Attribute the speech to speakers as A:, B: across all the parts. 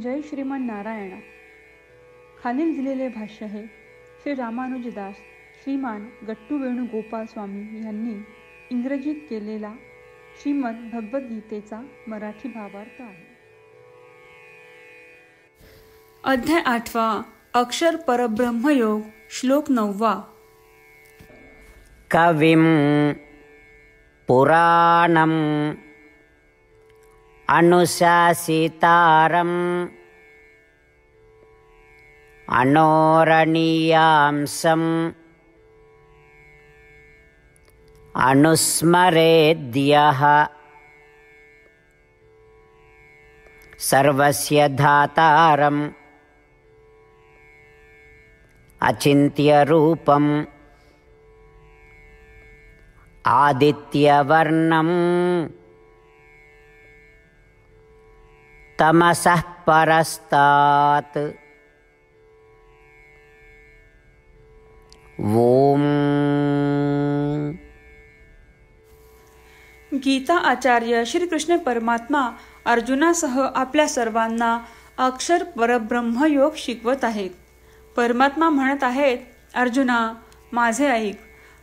A: जय श्रीमान नारायण. खालील दिलेले भाष्य हे श्री रामानुजदास श्रीमान गट्टू वेणुगोपाल स्वामी यांनी इंग्रजीत केलेला श्रीमद भगवद्गीतेचा मराठी भावार्थ आहे. अध्याय 8 अक्षर परब्रह्मयोग श्लोक 9.
B: कविं पुराणम् अनुशासितारम् अनोरणीयांसम् अनुस्मरेद्यः सर्वस्य धातारम् अचिन्त्यरूपम् आदित्यवर्णम् तमसः परस्तात्. ओम.
A: गीता आचार्य श्रीकृष्ण परमात्मा अर्जुनासह आपल्या सर्वांना अक्षर परब्रह्म योग शिकवत आहेत. परमात्मा म्हणत आहेत, अर्जुना माझे ऐक,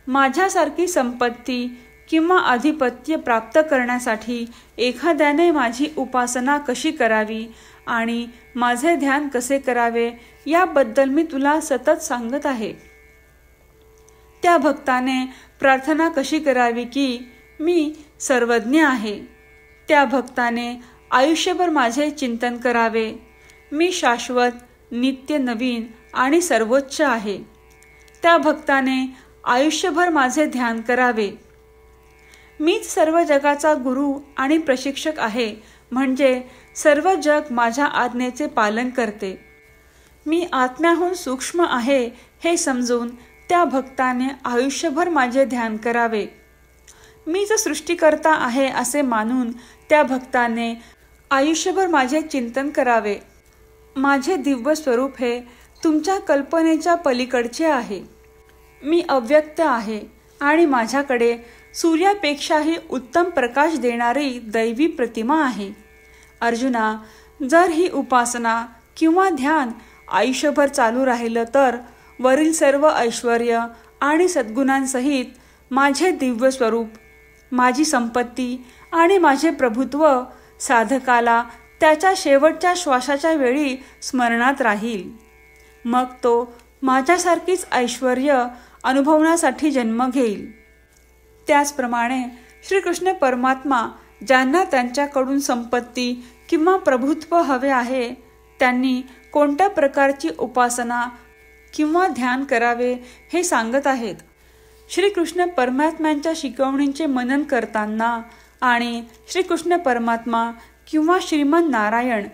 A: माझ्यासारखी संपत्ती किंवा आधिपत्य प्राप्त करण्यासाठी एखाद्याने माझी उपासना कशी करावी आणि माझे ध्यान कसे करावे याबद्दल मी तुला सतत सांगत आहे. त्या भक्ताने प्रार्थना कशी करावी की मी सर्वज्ञ आहे. त्या भक्ताने आयुष्यभर माझे चिंतन करावे, मी शाश्वत, नित्य, नवीन आणि सर्वोच्च आहे. त्या भक्ताने आयुष्यभर माझे ध्यान करावे. मीच सर्व जगाचा गुरु आणि प्रशिक्षक आहे, म्हणजे सर्व जग माझ्या आज्ञेचे पालन करते. मी आत्म्याहून सूक्ष्म आहे हे समजून त्या भक्ताने आयुष्यभर माझे ध्यान करावे. मीच सृष्टिकर्ता आहे असे मानून त्या भक्ताने आयुष्यभर माझे चिंतन करावे. माझे दिव्य स्वरूप हे तुमच्या कल्पनेच्या पलीकडचे आहे. मी अव्यक्त आहे आणि माझ्याकडे सूर्यापेक्षाही उत्तम प्रकाश देणारी दैवी प्रतिमा आहे. अर्जुना, जर ही उपासना किंवा ध्यान आयुष्यभर चालू राहिलं तर वरील सर्व ऐश्वर्य आणि सद्गुणांसहित माझे दिव्य स्वरूप, माझी संपत्ती आणि माझे प्रभुत्व साधकाला त्याच्या शेवटच्या श्वासाच्या वेळी स्मरणात राहील. मग तो माझ्यासारखीच ऐश्वर्य अनुभवण्यासाठी जन्म घेईल. त्याचप्रमाणे श्रीकृष्ण परमात्मा ज्यांना त्यांच्याकडून संपत्ती किंवा प्रभुत्व हवे आहे त्यांनी कोणत्या प्रकारची उपासना किंवा ध्यान करावे हे सांगत आहेत. श्रीकृष्ण परमात्म्यांच्या शिकवणींचे मनन करताना आणि श्रीकृष्ण परमात्मा किंवा श्रीमन नारायण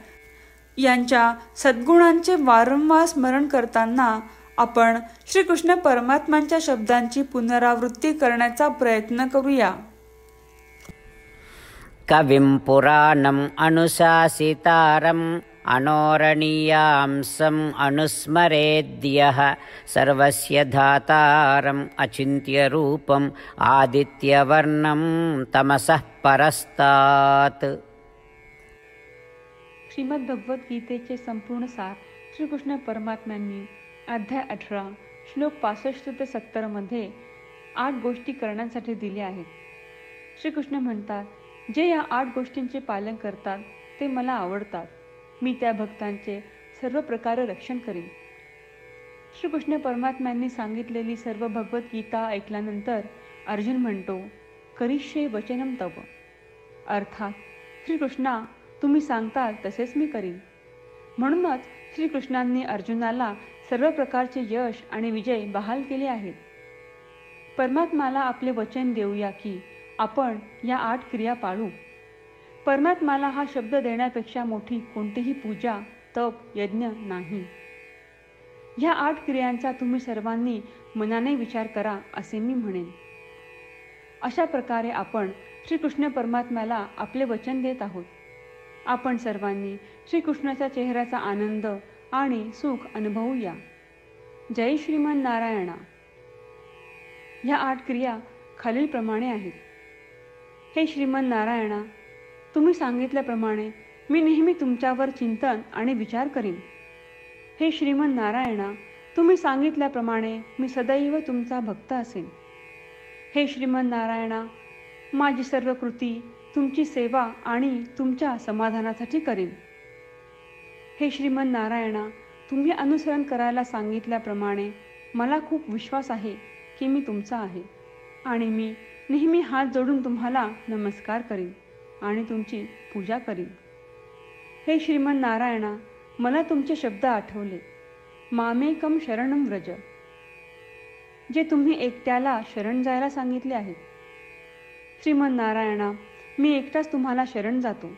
A: यांच्या सद्गुणांचे वारंवार स्मरण करताना आपण श्रीकृष्ण परमात्म्यांच्या शब्दांची पुनरावृत्ती करण्याचा प्रयत्न करूया.
B: कविं पुराणम् अनुशासितारम् अनोरणीयांसम् अनुस्मरेद्यः सर्वस्य धातारम् अचिन्त्यरूपम् आदित्यवर्णम् तमसः परस्तात्.
A: श्रीमद भगवद्गीतेचे संपूर्ण सार श्रीकृष्ण परमात्म्यांनी अध्याय 18 श्लोक 65 ते 70 मध्ये 8 गोष्टी करण्यासाठी दिल्या आहेत. श्रीकृष्ण म्हणतात, जे या 8 गोष्टींचे पालन करतात ते मला आवडतात. मी त्या भक्तांचे सर्व प्रकारे रक्षण करीन. श्रीकृष्ण परमात्म्यांनी सांगितलेली सर्व भगवद्गीता ऐकल्यानंतर अर्जुन म्हणतो, करिष्ये वचनम तव. अर्थात श्रीकृष्णा, तुम्ही सांगताल तसेच मी करीन. म्हणूनच श्रीकृष्णांनी अर्जुनाला सर्व प्रकारचे यश आणि विजय बहाल केले आहेत. परमात्म्याला आपले वचन देऊया की आपण या 8 क्रिया पाळू. परमात्म्याला हा शब्द देण्यापेक्षा मोठी कोणतीही पूजा, तप, यज्ञ नाही. ह्या 8 क्रियांचा तुम्ही सर्वांनी मनाने विचार करा असे मी म्हणेन. अशा प्रकारे आपण श्रीकृष्ण परमात्म्याला आपले वचन देत आहोत. आपण सर्वांनी श्रीकृष्णाच्या चेहऱ्याचा आनंद आणि सुख अनुभवूया. जय श्रीमान नारायणा. ह्या 8 क्रिया खालीलप्रमाणे आहेत. हे श्रीमन नारायणा, तुम्ही सांगितल्याप्रमाणे मी नेहमी तुमच्यावर चिंतन आणि विचार करीन. हे श्रीमन नारायणा, तुम्ही सांगितल्याप्रमाणे मी सदैव तुमचा भक्त असेन. हे श्रीमन नारायणा, माझी सर्व कृती तुमची सेवा आणि तुमच्या समाधानासाठी करीन. हे श्रीमन नारायणा, तुम्ही अनुसरण करायला सांगितल्याप्रमाणे मला खूप विश्वास आहे की मी तुमचा आहे आणि मी नेहमी हात जोडून तुम्हाला नमस्कार करीन आणि तुमची पूजा करीन. हे श्रीमन नारायणा, मला तुमचे शब्द आठवले. मामेकम शरणम व्रज, जे तुम्ही एकट्याला शरण जायला सांगितले आहेत. श्रीमन नारायणा, मी एकटाच तुम्हाला शरण जातो.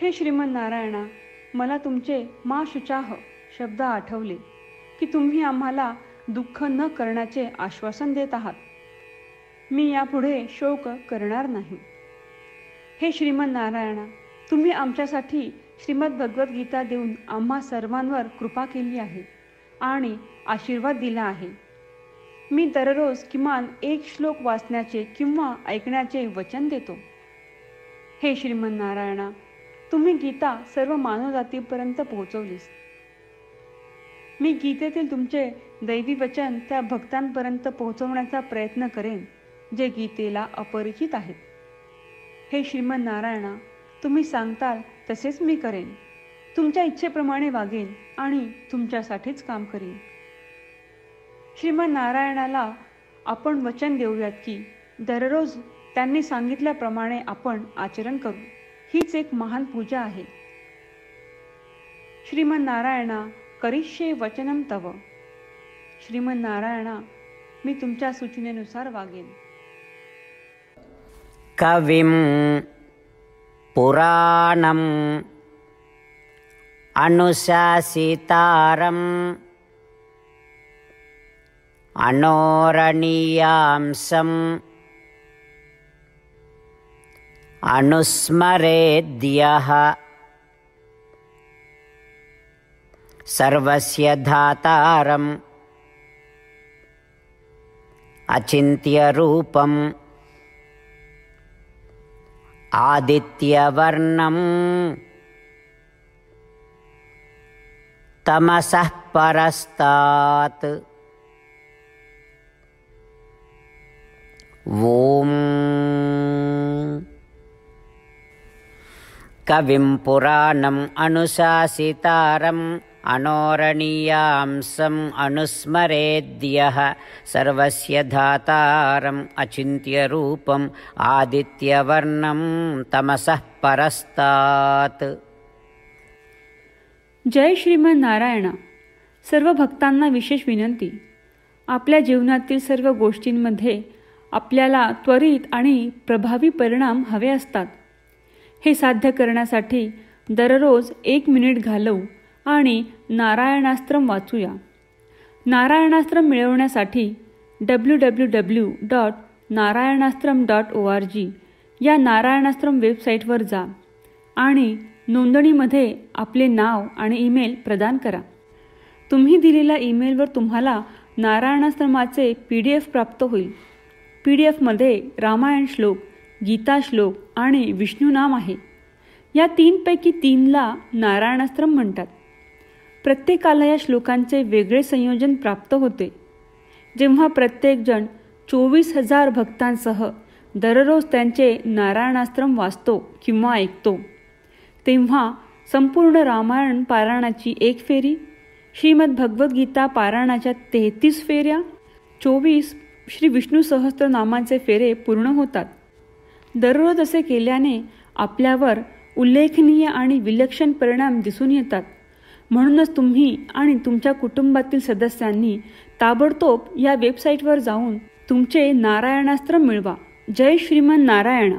A: हे श्रीमन नारायणा, मला तुमचे मा शुचाह शब्द आठवले की तुम्ही आम्हाला दुःख न करण्याचे आश्वासन देत आहात. मी यापुढे शोक करणार नाही. हे श्रीमन नारायणा, तुम्ही आमच्यासाठी श्रीमद भगवद्गीता देऊन आम्हा सर्वांवर कृपा केली आहे आणि आशीर्वाद दिला आहे. मी दररोज किमान 1 श्लोक वाचण्याचे किंवा ऐकण्याचे वचन देतो. हे श्रीमन नारायणा, तुम्ही गीता सर्व मानवजातीपर्यंत पोहोचवलीस. मी गीतेतील तुमचे दैवी वचन त्या भक्तांपर्यंत पोहोचवण्याचा प्रयत्न करेन जे गीतेला अपरिचित आहेत. हे श्रीमन नारायणा, तुम्ही सांगताल तसेच मी करेन. तुमच्या इच्छेप्रमाणे वागेन आणि तुमच्यासाठीच काम करीन. श्रीमन नारायणाला आपण वचन देऊयात की दररोज त्यांनी सांगितल्याप्रमाणे आपण आचरण करू. हीच एक महान पूजा आहे. श्रीमन नारायणा, करिष्ये वचनम तव. श्रीमन नारायणा, मी तुमच्या सूचनेनुसार वागेन.
B: कविं पुराणम् अनुशासितारम् अनोरणीयांसम् अनुस्मरेद्यः सर्वस्य धातारम् अचिन्त्यरूपम् आदित्यवर्णम् तमसः परस्तात्. ॐ कविं पुराणम् अनुशासितारम् अनोरणीयांसम् अनुस्मरेद्यः सर्वस्य धातारम् अचिन्त्यरूपम् आदित्यवर्णं तमसः परस्तात्.
A: जय श्रीमन नारायणा. सर्व भक्तांना विशेष विनंती. आपल्या जीवनातील सर्व गोष्टींमध्ये आपल्याला त्वरित आणि प्रभावी परिणाम हवे असतात. हे साध्य करण्यासाठी दररोज 1 मिनिट घालवू आणि नारायणास्त्रम वाचूया. नारायणास्त्रम मिळवण्यासाठी www.narayanaastram.org या नारायणास्त्रम वेबसाईटवर जा आणि नोंदणीमध्ये आपले नाव आणि ईमेल प्रदान करा. तुम्ही दिलेल्या ईमेलवर तुम्हाला नारायणास्त्रमाचे PDF प्राप्त होईल. PDFमध्ये रामायण श्लोक, गीता श्लोक आणि विष्णू नाम आहे. या 3 पैकी 3ला नारायणास्त्रम म्हणतात. प्रत्येकाला या श्लोकांचे वेगळे संयोजन प्राप्त होते. जेव्हा प्रत्येकजण 24,000 भक्तांसह दररोज त्यांचे नारायणास्त्रम वाचतो किंवा ऐकतो, तेव्हा संपूर्ण रामायण पारायणाची 1 फेरी, श्रीमद भगवद्गीता पारायणाच्या 33 फेऱ्या, 24 श्री विष्णू सहस्त्रनामांचे फेरे पूर्ण होतात. दररोज असे केल्याने आपल्यावर उल्लेखनीय आणि विलक्षण परिणाम दिसून येतात. म्हणूनच तुम्ही आणि तुमच्या कुटुंबातील सदस्यांनी ताबडतोब या वेबसाईटवर जाऊन तुमचे नारायणास्त्र मिळवा. जय श्रीमन नारायणा.